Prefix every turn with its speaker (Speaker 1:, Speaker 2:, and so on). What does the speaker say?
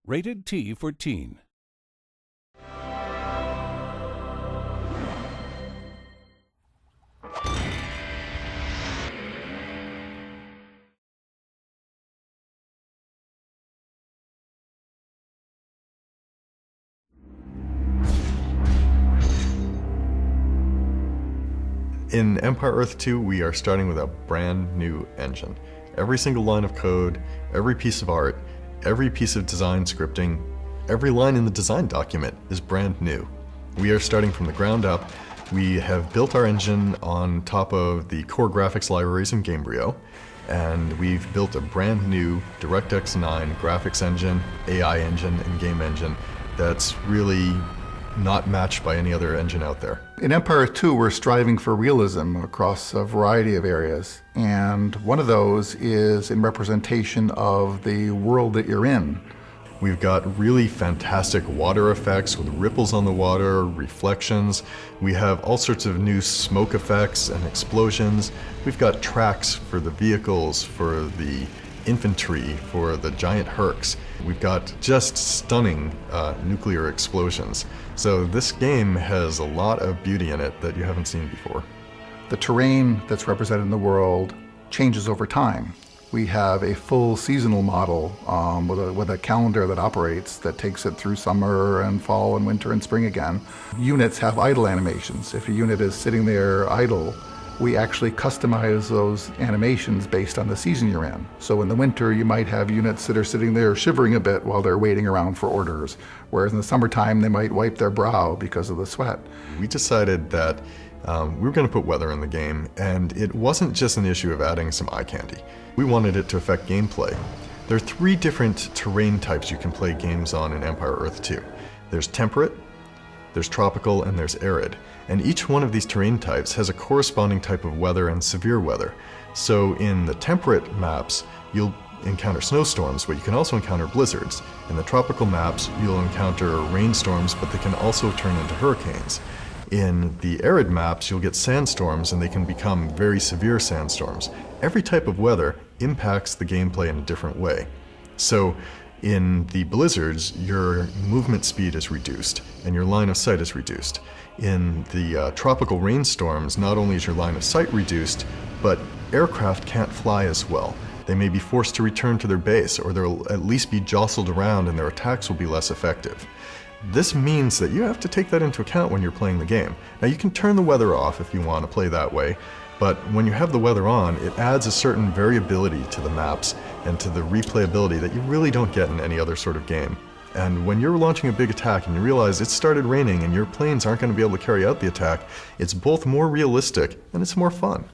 Speaker 1: Rated T for Teen.
Speaker 2: In Empire Earth 2, we are starting with a brand new engine. Every single line of code, every piece of art, every piece of design scripting, every line in the design document is brand new. We are starting from the ground up. We have built our engine on top of the core graphics libraries in Gamebryo, and we've built a brand new DirectX 9 graphics engine, AI engine, and game engine that's really not matched by any other engine out there.
Speaker 3: In Empire 2, we're striving for realism across a variety of areas, and one of those is in representation of the world that you're in.
Speaker 2: We've got really fantastic water effects with ripples on the water, reflections. We have all sorts of new smoke effects and explosions. We've got tracks for the vehicles, for the infantry, for the giant Hercs. We've got just stunning nuclear explosions. So this game has a lot of beauty in it that you haven't seen before.
Speaker 3: The terrain that's represented in the world changes over time. We have a full seasonal model with a calendar that operates, that takes it through summer and fall and winter and spring again. Units have idle animations. If a unit is sitting there idle, we actually customize those animations based on the season you're in. So in the winter, you might have units that are sitting there shivering a bit while they're waiting around for orders, whereas in the summertime, they might wipe their brow because of the sweat.
Speaker 2: We decided that we were going to put weather in the game, and it wasn't just an issue of adding some eye candy. We wanted it to affect gameplay. There are 3 different terrain types you can play games on in Empire Earth 2. There's temperate, there's tropical, and there's arid. And each one of these terrain types has a corresponding type of weather and severe weather. So in the temperate maps, you'll encounter snowstorms, but you can also encounter blizzards. In the tropical maps, you'll encounter rainstorms, but they can also turn into hurricanes. In the arid maps, you'll get sandstorms, and they can become very severe sandstorms. Every type of weather impacts the gameplay in a different way. So in the blizzards, your movement speed is reduced, and your line of sight is reduced. In the tropical rainstorms, not only is your line of sight reduced, but aircraft can't fly as well. They may be forced to return to their base, or they'll at least be jostled around and their attacks will be less effective. This means that you have to take that into account when you're playing the game. Now you can turn the weather off if you want to play that way, but when you have the weather on, it adds a certain variability to the maps and to the replayability that you really don't get in any other sort of game. And when you're launching a big attack and you realize it started raining and your planes aren't going to be able to carry out the attack, it's both more realistic and it's more fun.